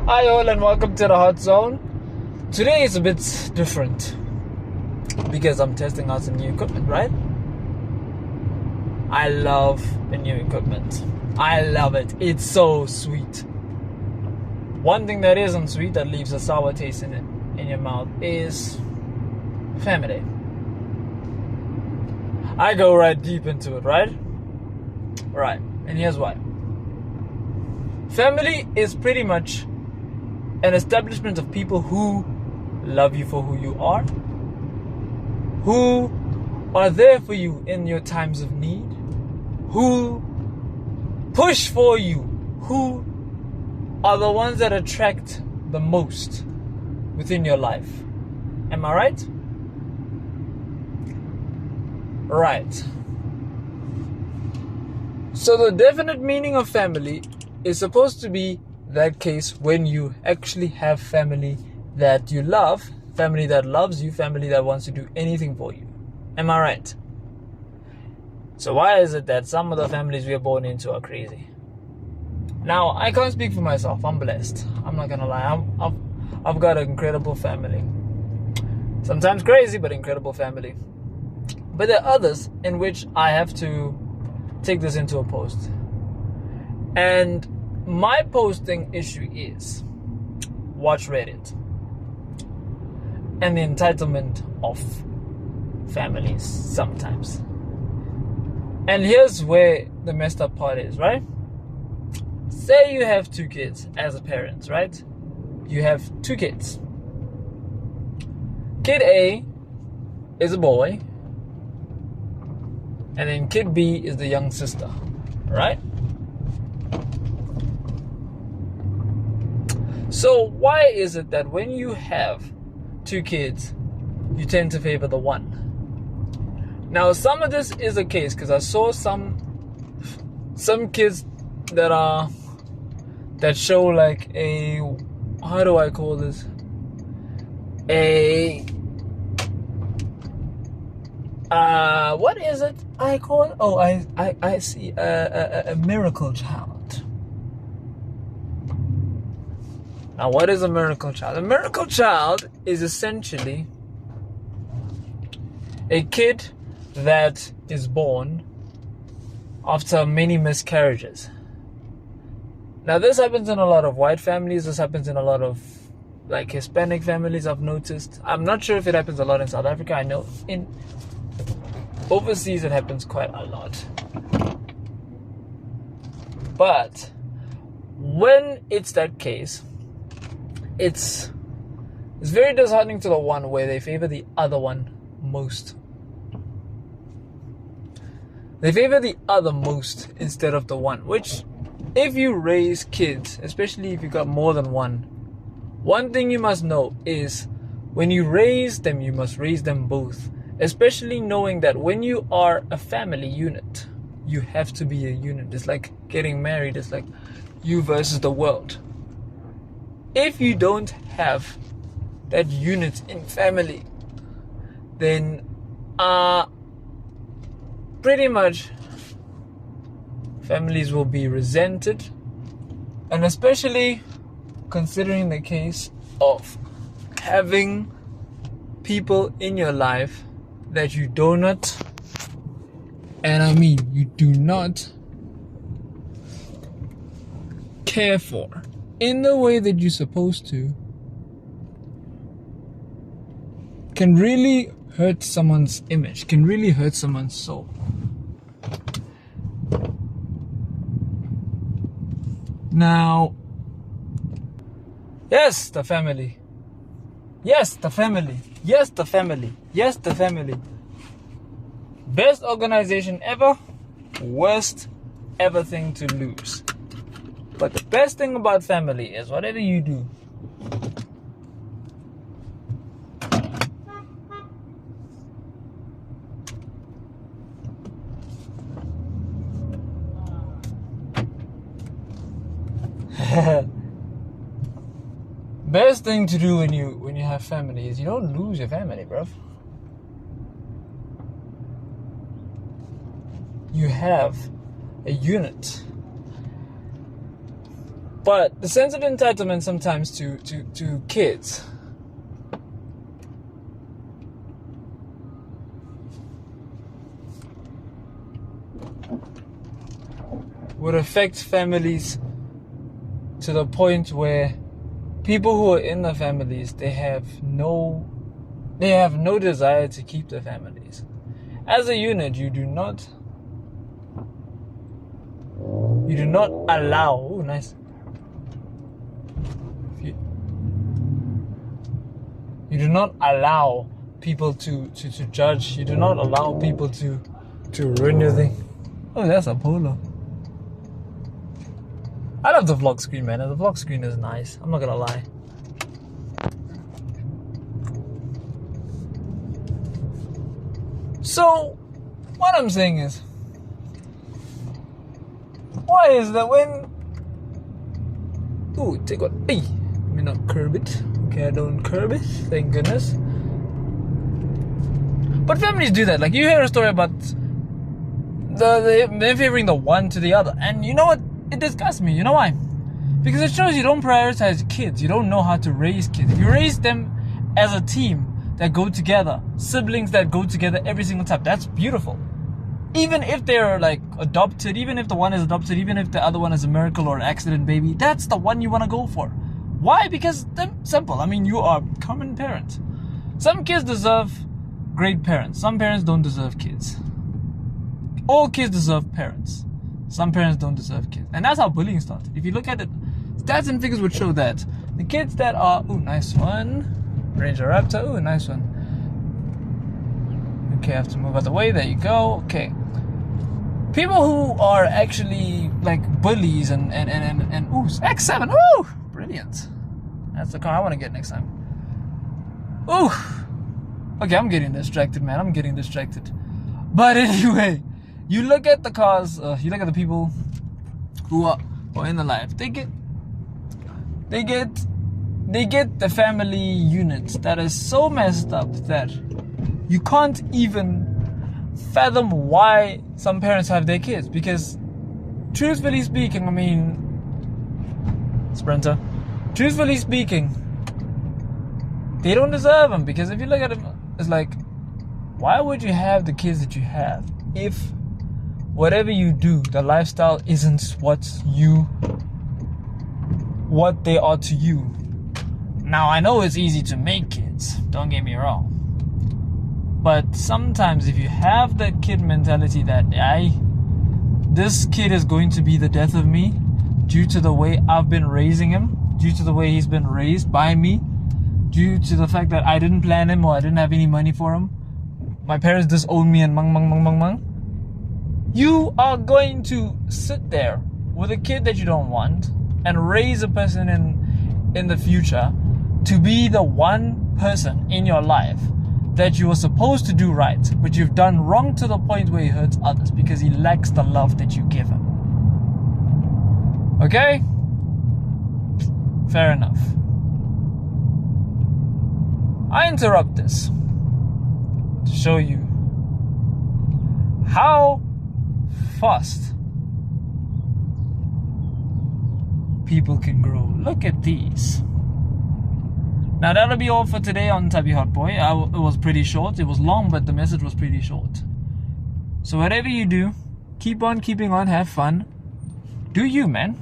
Hi all and welcome to the Hot Zone. Today is a bit different because I'm testing out some new equipment, right? I love the new equipment. I love it. It's so sweet. One thing that isn't sweet, that leaves a sour taste in your mouth, is family. I go right deep into it, right? Right. And here's why. Family is pretty much an establishment of people who love you for who you are, who are there for you in your times of need, who push for you, who are the ones that attract the most within your life. Am I right? Right. So the definite meaning of family is supposed to be that case when you actually have family that you love, family that loves you, family that wants to do anything for you. Am I right? So why is it that some of the families we are born into are crazy? Now, I can't speak for myself. I'm blessed. I'm not gonna lie. I've got an incredible family. Sometimes crazy, but incredible family. But there are others in which I have to take this into a post. And my posting issue is watch Reddit and the entitlement of families sometimes. And here's where the messed up part is, right? Say you have two kids as a parent, right? You have two kids. Kid A is a boy, and then kid B is the young sister, right? So why is it that when you have two kids, you tend to favor the one? Now, some of this is the case because I saw some kids that show like a, how do I call this? What is it I call it? Oh, I see a miracle child. Now, what is a miracle child? A miracle child is essentially a kid that is born after many miscarriages. Now, this happens in a lot of white families. This happens in a lot of like Hispanic families, I've noticed. I'm not sure if it happens a lot in South Africa. I know in overseas it happens quite a lot. But when it's that case, it's very disheartening to the one where they favor the other one most. They favor the other most instead of the one, which if you raise kids, especially if you got more than one thing you must know is when you raise them, you must raise them both. Especially knowing that when you are a family unit, you have to be a unit. It's like getting married. It's like you versus the world. If you don't have that unit in family, then pretty much families will be resented, and especially considering the case of having people in your life that you do not, and I mean you do not care for in the way that you're supposed to, can really hurt someone's image, can really hurt someone's soul. Now, yes, the family. Yes, the family. Yes, the family. Yes, the family. Best organization ever, worst ever thing to lose. But the best thing about family is whatever you do, best thing to do when you have family is you don't lose your family, bruv. You have a unit. But the sense of entitlement sometimes to kids would affect families to the point where people who are in the families, they have no desire to keep the families. As a unit, you do not allow. Oh, nice. You do not allow people to judge. You do not allow people to ruin your thing. Oh, that's a polo. I love the vlog screen, man. The vlog screen is nice. I'm not gonna lie. So, what I'm saying is, why is that when... Ooh, take what? Hey, let me not curb it. Okay, I don't curb it. Thank goodness. But families do that. Like, you hear a story about them favoring the one to the other. And you know what? It disgusts me. You know why? Because it shows you don't prioritize kids. You don't know how to raise kids. If you raise them as a team that go together, siblings that go together every single time, that's beautiful. Even if they're like adopted, even if the one is adopted, even if the other one is a miracle or an accident baby, that's the one you want to go for. Why? Because they're simple. I mean, you are common parents. Some kids deserve great parents. Some parents don't deserve kids. All kids deserve parents. Some parents don't deserve kids. And that's how bullying started. If you look at it, stats and figures would show that the kids that are... Ooh, nice one. Ranger Raptor. Ooh, nice one. Okay, I have to move out the way. There you go. Okay. People who are actually like bullies and ooh, X7. Ooh, brilliant. That's the car I want to get next time. Ooh. Okay, I'm getting distracted, man. I'm getting distracted. But anyway, you look at the cars, you look at the people who are in the life. They get the family unit that is so messed up that you can't even fathom why some parents have their kids. Because truthfully speaking, I mean, Sprinter, truthfully speaking, they don't deserve them. Because if you look at it, it's like, why would you have the kids that you have if whatever you do, the lifestyle isn't what they are to you? Now, I know it's easy to make kids, don't get me wrong. But sometimes if you have that kid mentality that this kid is going to be the death of me due to the way I've been raising him, due to the way he's been raised by me, due to the fact that I didn't plan him or I didn't have any money for him, my parents disowned me and mang. You are going to sit there with a kid that you don't want and raise a person in the future to be the one person in your life that you were supposed to do right, but you've done wrong to the point where he hurts others because he lacks the love that you give him. Okay? Fair enough. I interrupt this to show you how fast people can grow. Look at these. Now that'll be all for today on Thabi Hot Boy. It was pretty short. It was long, but the message was pretty short. So whatever you do, keep on keeping on, have fun. Do you, man.